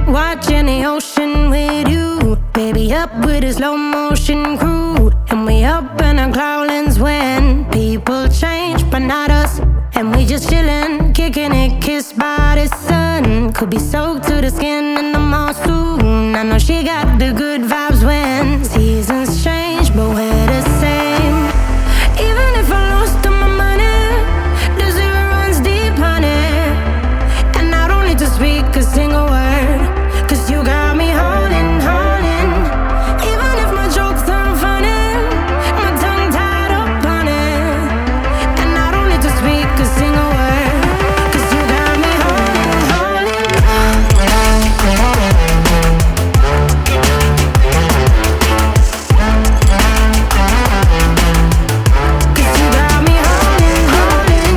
Watching the ocean with you, baby, up with a slow motion crew. And we up in our clouds when people change, but not us. And we just chillin', kicking it, kissed by the sun. Could be soaked to the skin in the monsoon. I know she got the good vibes when seasons change, but we're the same. Even if I lost all my money, the zero runs deep, honey. And I don't need to speak a single word, 'cause you got me holding, holding. Even if my jokes aren't funny, my tongue tied up on it. And I don't need to speak a single word, 'cause you got me holding, holding. 'Cause you got me holding, holding.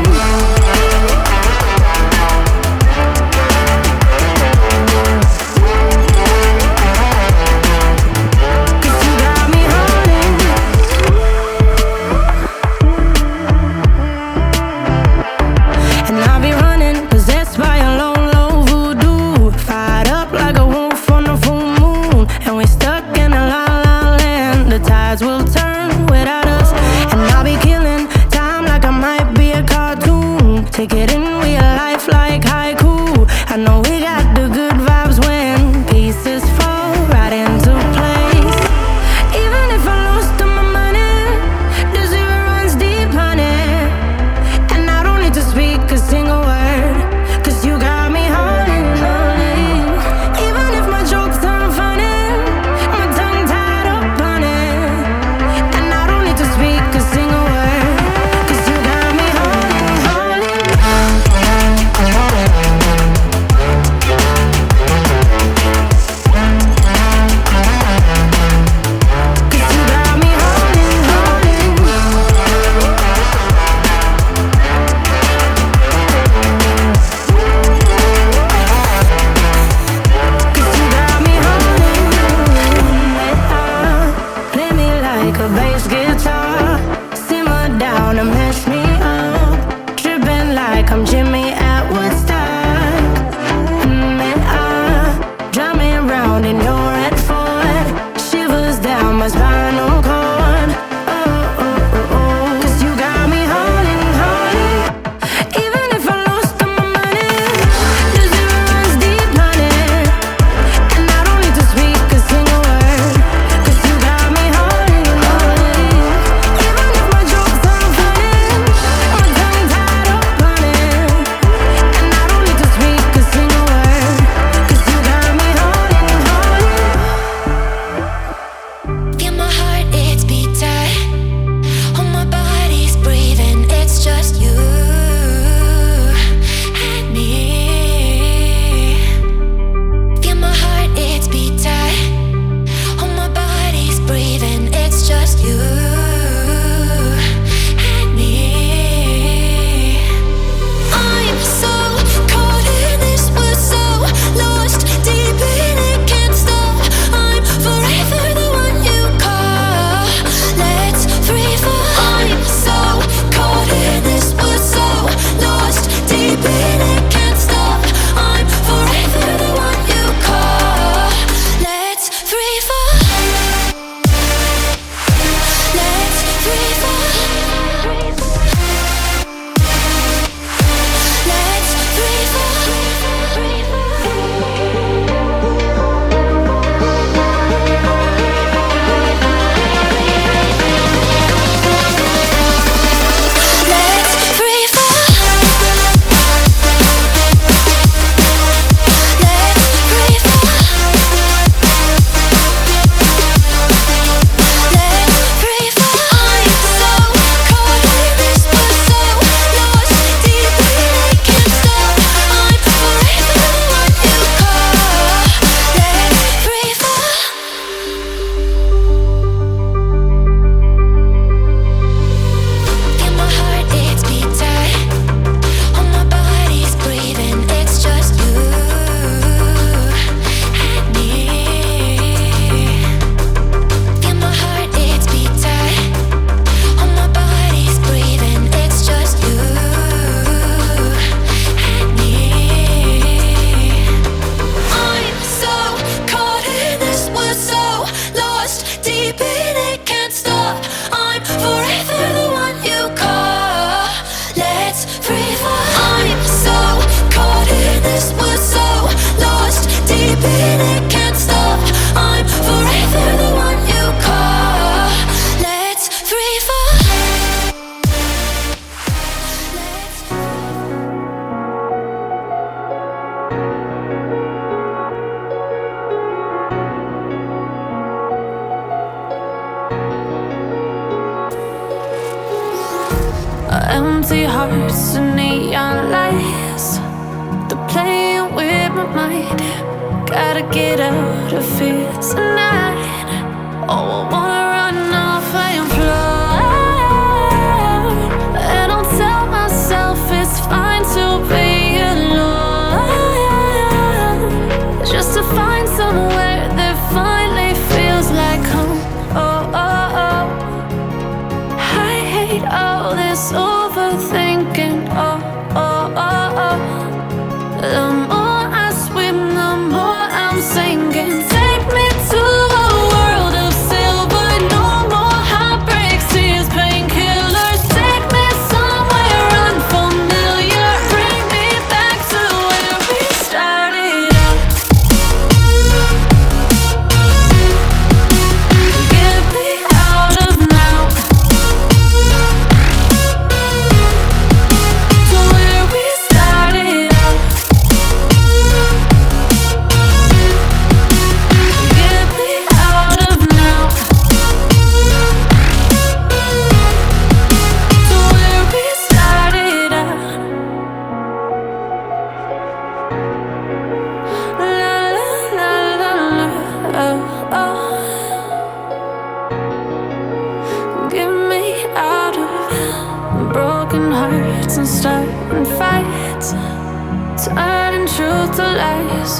And I'll be running, possessed by a low, low voodoo. Fired up like a wolf on a full moon. And we stuck in a la la land. The tides will turn without us. And I'll be killing time like I might be a cartoon. Take it in real life like haiku. I know we got the good vibes when pieces fall right into place. Even if I lost all my money, the zero runs deep, honey. And I don't need to speak a single word, 'cause you got me holding, holding. Even if my jokes aren't funny, my tongue tied up on it. And I don't need to speak a single word, 'cause you got me holding, holding. 'Cause you got me holding, holding. Cause you got me holding. Play me like a bass guitar, simmer down and mess me up, tripping like I'm Jimmy at Woodstock. Drive me around in your red Ford, shivers down my spinal cord. Oh, oh, oh, oh. 'Cause you got me holding, holding. Even if I lost all my money, the zero runs deep, honey. And I don't need to speak a single word, 'cause you got me holding, holding. Even if my jokes aren't funny, my tongue tied up on it. empty hearts and neon lights. They're playing with my mind. Gotta get out of here tonight. Oh, I wanna run off and fly. And I'll tell myself it's fine to be alone, just to find somewhere that finally feels like home. Oh, oh, oh. I hate all this overthinking. Oh, oh, oh, oh. The more I swim, the more I'm sinking. Take me to a world of silver. No more heartbreaks, tears, painkillers. Take me somewhere unfamiliar. Bring me back to where we started out. Get me out of now, to where we started out. Get me out of now, to where we started out. La la la la la, oh, oh. Get me out of broken hearts and starting fights, turning truth to lies.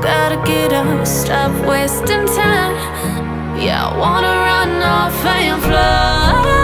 Gotta get up, stop wasting time. Yeah, I wanna run off and fly.